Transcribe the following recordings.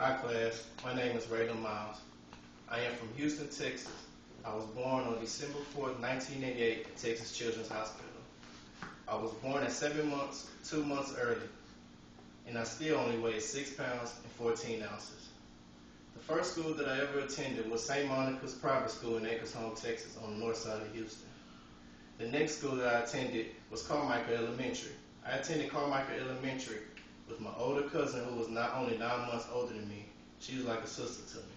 Hi class, my name is Raylan Miles. I am from Houston, Texas. I was born on December 4th, 1988 at Texas Children's Hospital. I was born at 7 months, 2 months early, and I still only weighed 6 pounds and 14 ounces. The first school that I ever attended was St. Monica's Private School in Acres Home, Texas on the north side of Houston. The next school that I attended was Carmichael Elementary. I attended Carmichael Elementary with my older cousin who was not only 9 months older than me. She was like a sister to me.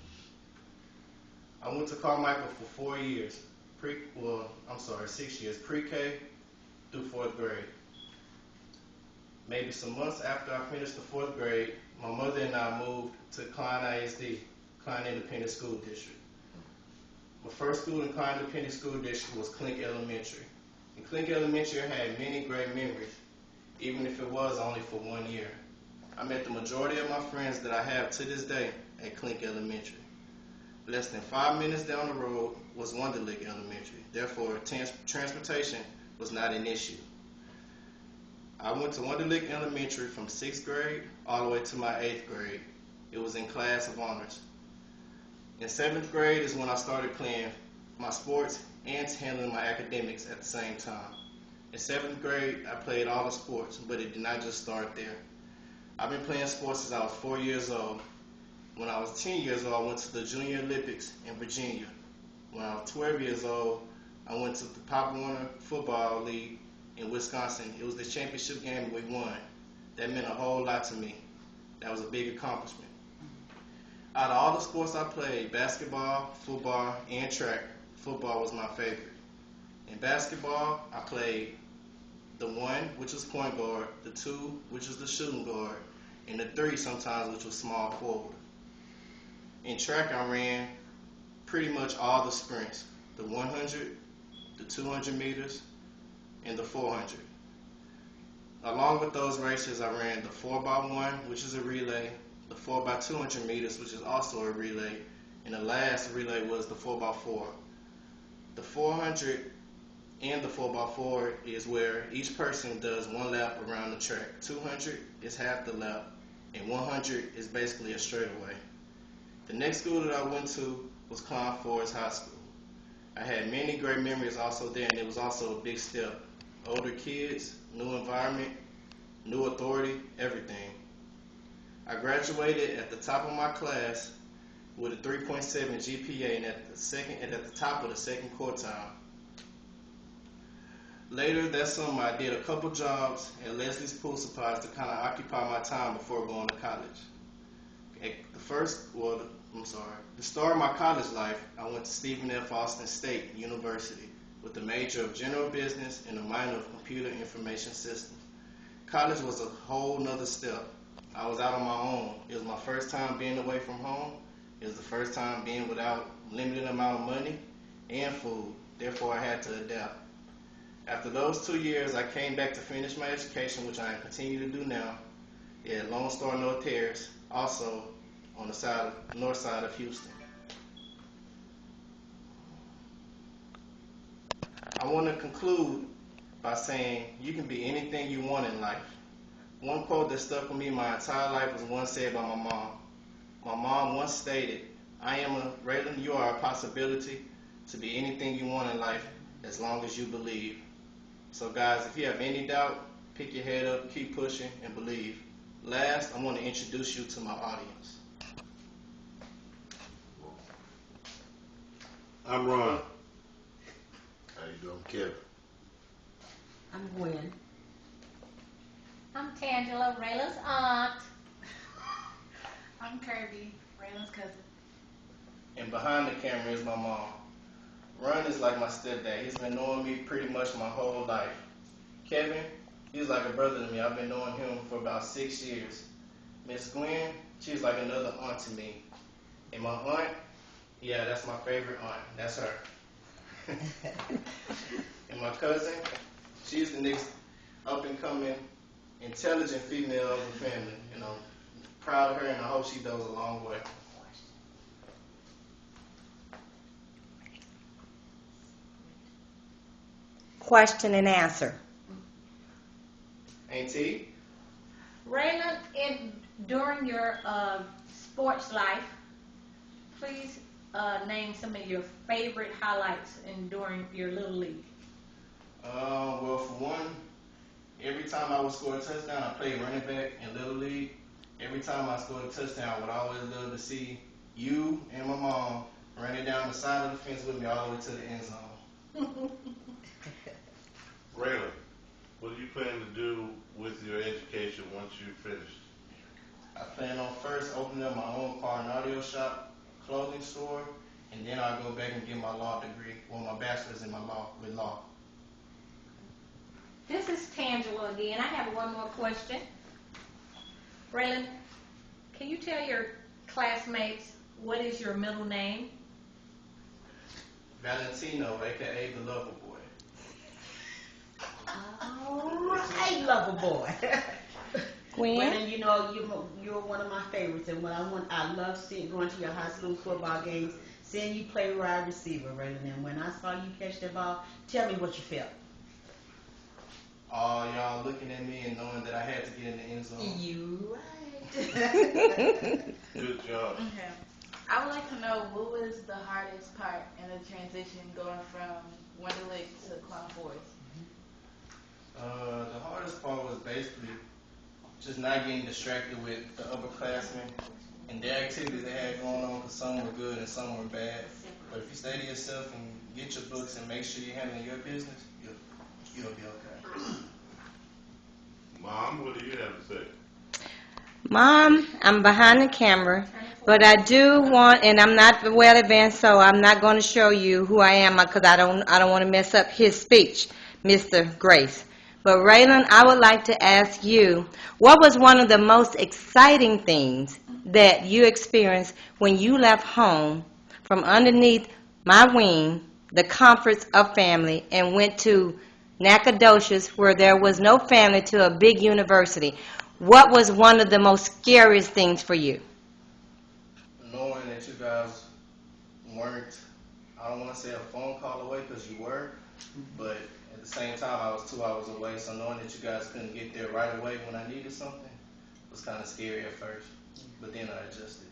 I went to Carmichael for 4 years, 6 years, pre-K through 4th grade. Maybe some months after I finished the 4th grade, my mother and I moved to Klein ISD, Klein Independent School District. My first school in Klein Independent School District was Clink Elementary. And Clink Elementary had many great memories, even if it was only for 1 year. I met the majority of my friends that I have to this day at Clink Elementary. Less than 5 minutes down the road was Wonderlick Elementary. Therefore, transportation was not an issue. I went to Wonderlick Elementary from 6th grade all the way to my 8th grade. It was in class of honors. In 7th grade is when I started playing my sports and handling my academics at the same time. In 7th grade, I played all the sports, but it did not just start there. I've been playing sports since I was 4 years old. When I was 10 years old, I went to the Junior Olympics in Virginia. When I was 12 years old, I went to the Pop Warner Football League in Wisconsin. It was the championship game we won. That meant a whole lot to me. That was a big accomplishment. Out of all the sports I played, basketball, football, and track, football was my favorite. In basketball, I played the 1, which was point guard, the 2, which was the shooting guard, and the 3 sometimes, which was small forward. In track, I ran pretty much all the sprints, the 100, the 200 meters, and the 400. Along with those races, I ran the 4x1, which is a relay, the 4x200 meters, which is also a relay, and the last relay was the 4x4. The 400 and the 4x4 is where each person does 1 lap around the track. 200 is half the lap, and 100 is basically a straightaway. The next school that I went to was Klein Forest High School. I had many great memories also there, and it was also a big step. Older kids, new environment, new authority, everything. I graduated at the top of my class with a 3.7 GPA and at the top of the second quartile. Later that summer, I did a couple jobs at Leslie's Pool Supplies to kind of occupy my time before going to college. The start of my college life, I went to Stephen F. Austin State University with a major of general business and a minor of computer information systems. College was a whole nother step. I was out on my own. It was my first time being away from home. It was the first time being without limited amount of money and food. Therefore, I had to adapt. After those 2 years, I came back to finish my education, which I continue to do now, at Lone Star North Terrace, also on the north side of Houston. I want to conclude by saying you can be anything you want in life. One quote that stuck with me my entire life was one said by my mom. My mom once stated, Raylan, you are a possibility to be anything you want in life as long as you believe. So guys, if you have any doubt, pick your head up, keep pushing, and believe. Last, I want to introduce you to my audience. I'm Ron. How you doing, Kevin? I'm Gwen. I'm Tangela, Raylan's aunt. I'm Kirby, Raylan's cousin. And behind the camera is my mom. Ron is like my stepdad. He's been knowing me pretty much my whole life. Kevin, he's like a brother to me. I've been knowing him for about 6 years. Miss Gwen, she's like another aunt to me. And my aunt, yeah, that's my favorite aunt. That's her. And my cousin, she's the next up-and-coming, intelligent female of the family. You know, proud of her, and I hope she does a long way. Question and answer. Auntie? Raylan, during your sports life, please name some of your favorite highlights during your Little League. Well, for one, every time I would score a touchdown, I played running back in Little League. Every time I scored a touchdown, I would always love to see you and my mom running down the side of the fence with me all the way to the end zone. Raylan, what do you plan to do with your education once you're finished? I plan on first opening up my own car and audio shop, clothing store, and then I'll go back and get my law degree, well, my bachelor's in with law. This is Tangela again. I have one more question. Raylan, can you tell your classmates what is your middle name? Valentino, aka the Lover Boy. All right, lover boy. Gwen? Well, you know, you're one of my favorites, and I love going to your high school football games, seeing you play wide receiver, Raylan. And when I saw you catch that ball, tell me what you felt. All y'all looking at me and knowing that I had to get in the end zone. You right. Good job. Okay. I would like to know what was the hardest part in the transition going from Wonderlick to Clown Forest? The hardest part was basically just not getting distracted with the upperclassmen and their activities they had going on, because some were good and some were bad. But if you stay to yourself and get your books and make sure you're handling your business, you'll be okay. Mom, what do you have to say? Mom, I'm behind the camera, but I do want, and I'm not well advanced, so I'm not going to show you who I am because I don't want to mess up his speech, Mr. Grace. But Raylan, I would like to ask you, what was one of the most exciting things that you experienced when you left home from underneath my wing, the comforts of family, and went to Nacogdoches, where there was no family, to a big university? What was one of the most scariest things for you? Knowing that you guys weren't, I don't want to say a phone call away because you were, but at the same time I was 2 hours away, so knowing that you guys couldn't get there right away when I needed something was kind of scary at first, but then I adjusted.